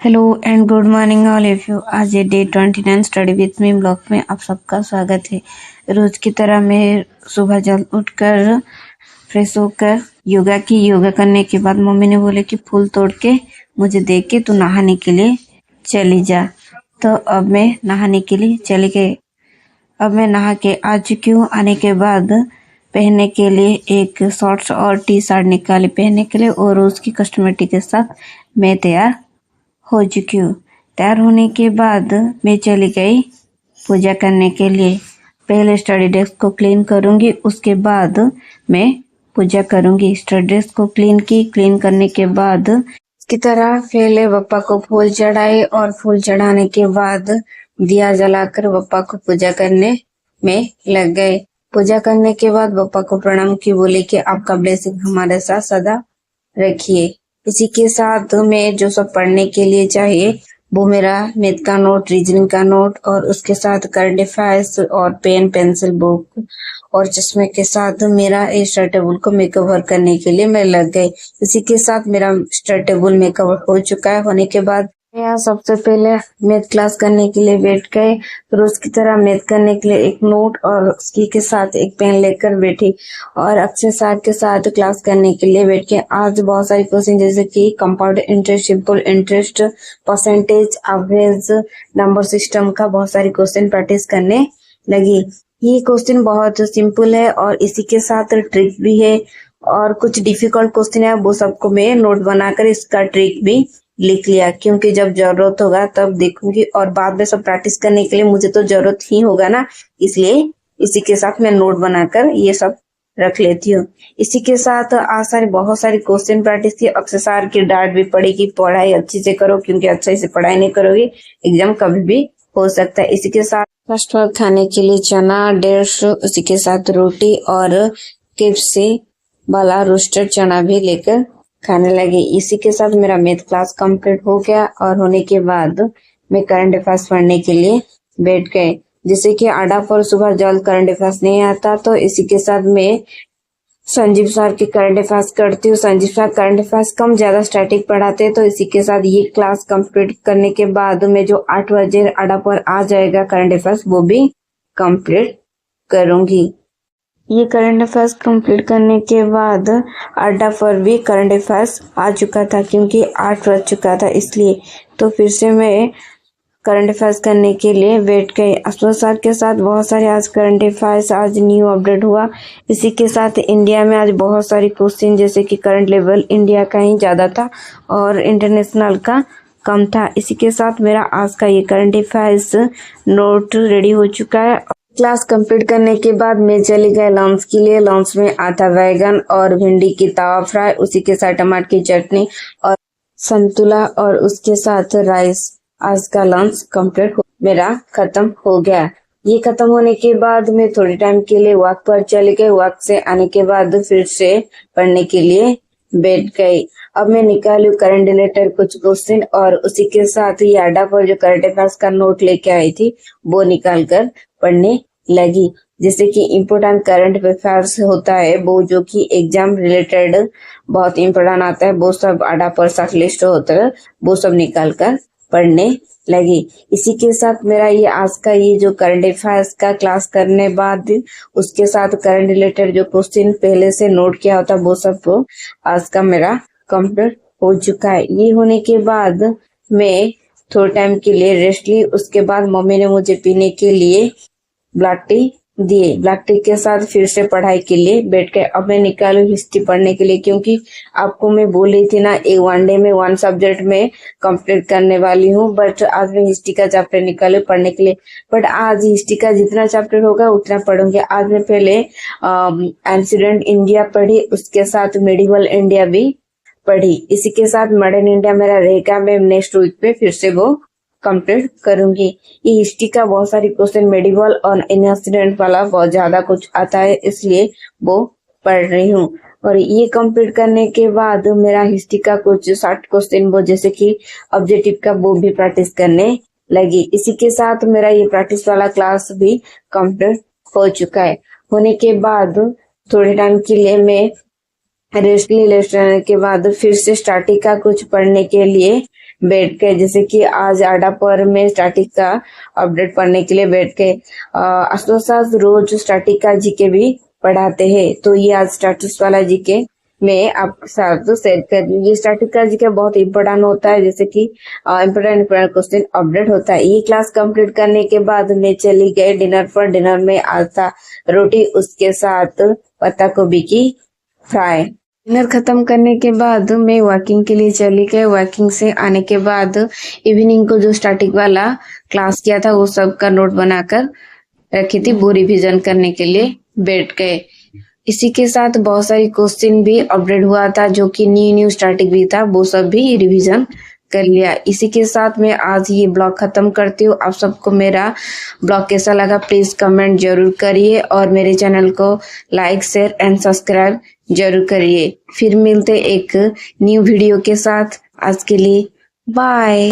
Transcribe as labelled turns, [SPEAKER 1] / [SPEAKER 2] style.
[SPEAKER 1] Hello and good morning all of you. आज ये day 29 study with me blog में आप सबका स्वागत है। रोज की तरह मैं सुबह जल्द उठकर फ्रेश होकर योगा करने के बाद मम्मी ने बोले कि फूल तोड़ के मुझे दे के तू नहाने के लिए चली जा। तो अब मैं नहाने के लिए चली गई। अब मैं नहा के आ चुकी हूँ। आने के बाद पहनने के लिए एक शॉर्ट्स और टी शर्ट निकाली पहनने के लिए, और उसकी कस्टमर के साथ मैं तैयार हो चुकी हूँ। तैयार होने के बाद मैं चली गई पूजा करने के लिए। पहले स्टडी डेस्क को क्लीन करूँगी, उसके बाद मैं पूजा करूँगी। स्टडी डेस्क को क्लीन करने के बाद की तरह पहले बप्पा को फूल चढ़ाए, और फूल चढ़ाने के बाद दिया जलाकर बप्पा को पूजा करने में लग गए। पूजा करने के बाद बप्पा को प्रणाम की, बोले कि आपका ब्लेसिंग हमारे साथ सदा रखिए। इसी के साथ में जो सब पढ़ने के लिए चाहिए वो मेरा मैथ का नोट, रीजनिंग का नोट, और उसके साथ करंट अफेयर्स और पेन पेंसिल बुक और चश्मे के साथ मेरा स्टडी टेबल को मेकओवर करने के लिए मैं लग गई। इसी के साथ मेरा स्टडी टेबल मेकओवर हो चुका है। होने के बाद यहाँ सबसे पहले मैथ क्लास करने के लिए बैठ गए। रोज की तरह मैथ करने के लिए एक नोट और उसकी के साथ एक पेन लेकर बैठी, और अक्षय सर के साथ क्लास करने के लिए बैठ के आज बहुत सारे क्वेश्चन जैसे कि compound interest, simple interest, percentage, average, number system का बहुत सारे क्वेश्चन प्रैक्टिस करने लगी। ये क्वेश्चन बहुत सिंपल है और इसी के साथ ट्रिक भी है, और कुछ डिफिकल्ट क्वेश्चन है वो सबको मैं नोट बनाकर इसका ट्रिक भी लिख लिया, क्योंकि जब जरूरत होगा तब देखूंगी, और बाद में सब प्रैक्टिस करने के लिए मुझे तो जरूरत ही होगा ना, इसलिए इसी के साथ मैं नोट बनाकर ये सब रख लेती हूँ। इसी के साथ आज बहुत सारी क्वेश्चन प्रैक्टिस की। अक्षय सर की डांट भी पड़ेगी, पढ़ाई अच्छे से करो, क्योंकि अच्छे से पढ़ाई नहीं करोगे एग्जाम कभी भी हो सकता है। इसी के साथ फर्स्ट खाने के लिए चना 150, उसी के साथ रोटी और KFC वाला रोस्टेड चना भी लेकर खाने लगे। इसी के साथ मेरा मैथ क्लास कंप्लीट हो गया, और होने के बाद मैं करंट अफेयर्स पढ़ने के लिए बैठ गए। जैसे कि आधा पर सुबह जल्द करंट अफेयर्स नहीं आता, तो इसी के साथ मैं संजीव सर के करंट अफेयर्स करती हूँ। संजीव सर करंट अफेयर्स कम ज्यादा स्टैटिक पढ़ाते हैं, तो इसी के साथ ये क्लास कंप्लीट करने के बाद में जो 8 बजे आधा पर आ जाएगा करंट अफेयर्स वो भी कंप्लीट करूंगी। ये करंट अफेयर्स कंप्लीट करने के बाद अड्डा पर भी करंट अफेयर्स आ चुका था, क्योंकि 8 बज चुका था, इसलिए तो फिर से मैं करंट अफेयर्स करने के लिए बैठ गए। अफसर सर के साथ बहुत सारे आज करंट अफेयर्स आज न्यू अपडेट हुआ। इसी के साथ इंडिया में आज बहुत सारे क्वेश्चन जैसे कि करंट लेवल इंडिया का ही ज्यादा था और इंटरनेशनल का कम था। इसी के साथ मेरा आज का ये करंट अफेयर्स नोट रेडी हो चुका है। क्लास कंप्लीट करने के बाद मैं चली गई लंच के लिए। लंच में आटा बैगन और भिंडी की तावा फ्राई, उसी के साथ टमाटर की चटनी और संतुला, और उसके साथ राइस। आज का लंच कंप्लीट मेरा खत्म हो गया। ये खत्म होने के बाद मैं थोड़ी टाइम के लिए वॉक पर चली गई। वॉक से आने के बाद फिर से पढ़ने के लिए बैठ गई। अब मैं निकाली करंट रिलेटेड कुछ क्वेश्चन, और उसी के साथ ये अड्डा पर जो करंट अफेयर्स का नोट लेके आई थी वो निकाल कर पढ़ने लगी। जैसे कि इम्पोर्टेंट करंट अफेयर्स होता है वो जो कि एग्जाम रिलेटेड बहुत इम्पोर्टेंट आता है, वो सब आधा पर साथ लिस्ट होता है, वो सब निकाल कर पढ़ने लगी। इसी के साथ मेरा ये आज का ये जो करंट अफेयर्स का क्लास करने बाद उसके साथ करंट रिलेटेड जो क्वेश्चन पहले से नोट किया होता वो सब आज का मेरा कंप्लीट हो चुका है। ये होने के बाद मैं थोड़े टाइम के लिए रेस्ट ली। उसके बाद मम्मी ने मुझे पीने के लिए ब्लैक टी दिए। ब्लैक टी के साथ फिर से पढ़ाई के लिए बैठ गए। अब मैं निकालू हिस्ट्री पढ़ने के लिए, क्योंकि आपको मैं बोल रही थी ना एक वनडे में 1 सब्जेक्ट में कंप्लीट करने वाली हूँ, बट आज मैं हिस्ट्री का चैप्टर निकालू पढ़ने के लिए। बट आज हिस्ट्री का जितना चैप्टर होगा उतना पढ़ूंगी। आज मैं पहले एंशिएंट इंडिया पढ़ी, उसके साथ मेडिवल इंडिया भी पढ़ी। इसी के साथ मॉडर्न इंडिया मेरा रहेगा, मैं नेक्स्ट वीक पे फिर से वो कंप्लीट करूंगी। ये हिस्ट्री का बहुत सारी क्वेश्चन मेडिवल और एंशिएंट वाला बहुत ज्यादा कुछ आता है, इसलिए वो पढ़ रही हूँ। और ये कंप्लीट करने के बाद मेरा हिस्ट्री का कुछ 60 क्वेश्चन वो जैसे कि ऑब्जेक्टिव का वो भी प्रैक्टिस करने लगी। इसी के साथ मेरा ये प्रैक्टिस वाला क्लास भी कंप्लीट हो चुका है। होने के बाद थोड़े टाइम के लिए मैं रेस्ट लेने के बाद फिर से स्टैटिक का कुछ पढ़ने के लिए बैठ के, जैसे कि आज आडा पर मैं स्टैटिक का अपडेट पढ़ने के लिए बैठ के साथ रोज स्टैटिक का जीके भी पढ़ाते हैं। तो ये आज स्टैटिक्स वाला जीके मैं आपके साथ तो शेयर कर रही हूँ। ये स्टैटिक का जीके बहुत इंपॉर्टेंट होता है, जैसे कि इंपॉर्टेंट क्वेश्चन अपडेट होता है। ये क्लास कंप्लीट करने के बाद मैं चली गई डिनर पर। डिनर में आज था रोटी, उसके साथ पत्ता गोभी की फ्राई। डिनर खत्म करने के बाद मैं वॉकिंग के लिए चली गई। वॉकिंग से आने के बाद इवनिंग को जो स्टैटिक वाला क्लास किया था वो सब का नोट बनाकर रखी थी, वो रिवीजन करने के लिए बैठ गए। इसी के साथ बहुत सारी क्वेश्चन भी अपडेट हुआ था, जो कि न्यू स्टैटिक भी था, वो सब भी रिवीजन कर लिया। इसी के साथ मैं आज ये ब्लॉग खत्म करती हूँ। आप सबको मेरा ब्लॉग कैसा लगा प्लीज कमेंट जरूर करिए और मेरे चैनल को लाइक शेयर एंड सब्सक्राइब जरूर करिए। फिर मिलते एक न्यू वीडियो के साथ। आज के लिए बाय।